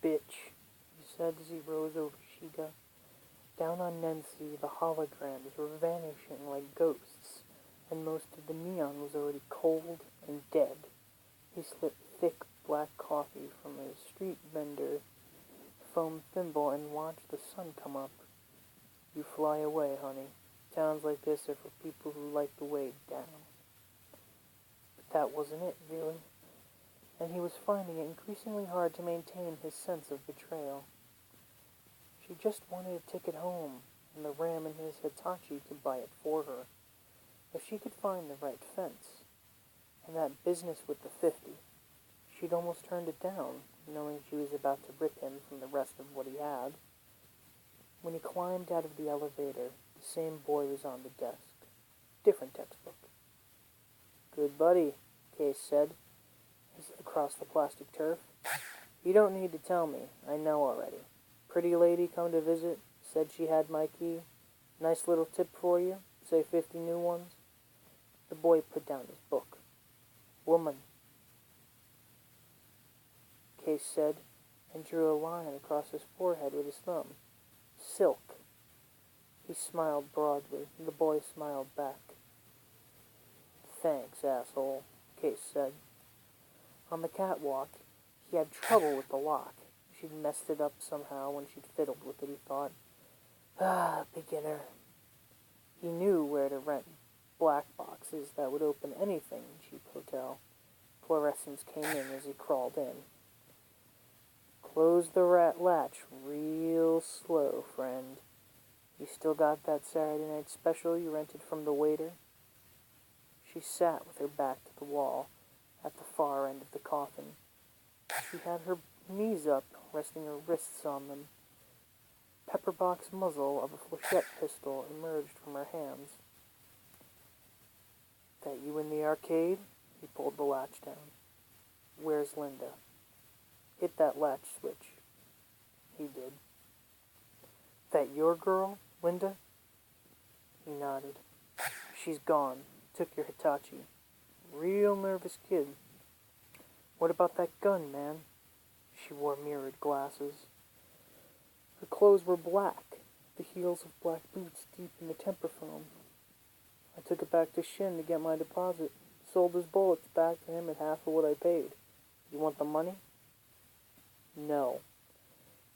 bitch, he said as he rose over Shiga. Down on Nensi, the holograms were vanishing like ghosts, and most of the neon was already cold and dead. He slipped thick black coffee from a street vendor foam thimble and watched the sun come up. You fly away, honey. Towns like this are for people who like to weigh down. But that wasn't it, really. And he was finding it increasingly hard to maintain his sense of betrayal. She just wanted a ticket home, and the ram in his Hitachi could buy it for her. If she could find the right fence, and that business with the 50, she'd almost turned it down, knowing she was about to rip him from the rest of what he had. When he climbed out of the elevator, the same boy was on the desk. Different textbook. Good buddy, Case said, across the plastic turf. You don't need to tell me. I know already. Pretty lady come to visit, said she had my key. Nice little tip for you, say 50 new ones. The boy put down his book. Woman, Case said, and drew a line across his forehead with his thumb. Silk. He smiled broadly, and the boy smiled back. Thanks, asshole, Case said. On the catwalk, he had trouble with the lock. She'd messed it up somehow when she'd fiddled with it, he thought. Beginner. He knew where to rent black boxes that would open anything in cheap hotel. Fluorescence came in as he crawled in. Close the latch real slow, friend. You still got that Saturday night special you rented from the waiter? She sat with her back to the wall at the far end of the coffin. She had her knees up, resting her wrists on them. Pepperbox muzzle of a flechette pistol emerged from her hands. That you in the arcade? He pulled the latch down. Where's Linda? Hit that latch switch. He did. That your girl, Linda? He nodded. She's gone. Took your Hitachi. Real nervous kid. What about that gun, man? She wore mirrored glasses. Her clothes were black, the heels of black boots deep in the temper foam. I took it back to Shin to get my deposit. Sold his bullets back to him at half of what I paid. You want the money? No.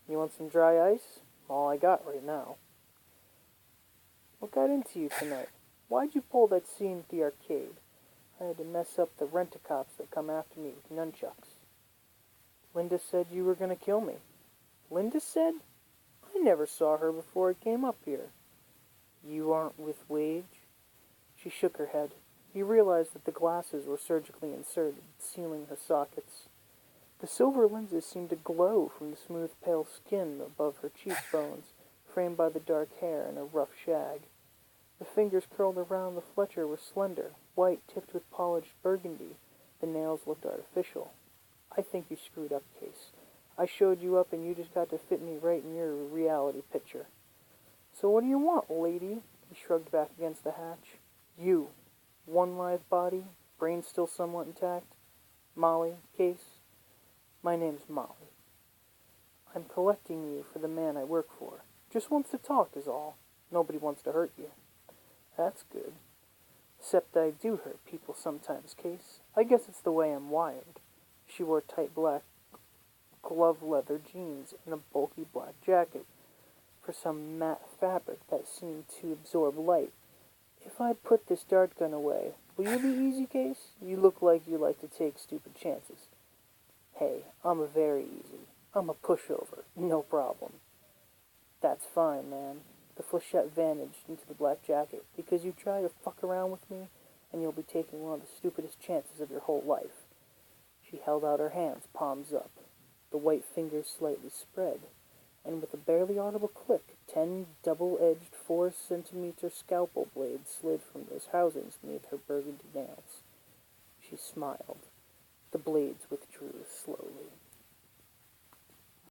You want some dry ice? All I got right now. What got into you tonight? Why'd you pull that scene at the arcade? I had to mess up the rent-a-cops that come after me with nunchucks. Linda said you were going to kill me. Linda said? I never saw her before I came up here. You aren't with Wage? She shook her head. He realized that the glasses were surgically inserted, sealing her sockets. The silver lenses seemed to glow from the smooth, pale skin above her cheekbones, framed by the dark hair and a rough shag. The fingers curled around the Fletcher were slender, white, tipped with polished burgundy. The nails looked artificial. I think you screwed up, Case. I showed you up and you just got to fit me right in your reality picture. So what do you want, lady? He shrugged back against the hatch. You. One live body, brain still somewhat intact. Molly, Case. My name's Molly. I'm collecting you for the man I work for. Just wants to talk is all. Nobody wants to hurt you. That's good. Except I do hurt people sometimes, Case. I guess it's the way I'm wired. She wore tight black glove leather jeans and a bulky black jacket for some matte fabric that seemed to absorb light. If I put this dart gun away, will you be easy, Case? You look like you like to take stupid chances. Hey, I'm a very easy. I'm a pushover. No problem. That's fine, man. The flechette vanished into the black jacket. Because you try to fuck around with me, and you'll be taking one of the stupidest chances of your whole life. She held out her hands, palms up. The white fingers slightly spread, and with a barely audible click, 10 double-edged 4-centimeter scalpel blades slid from those housings beneath her burgundy nails. She smiled. The blades withdrew slowly.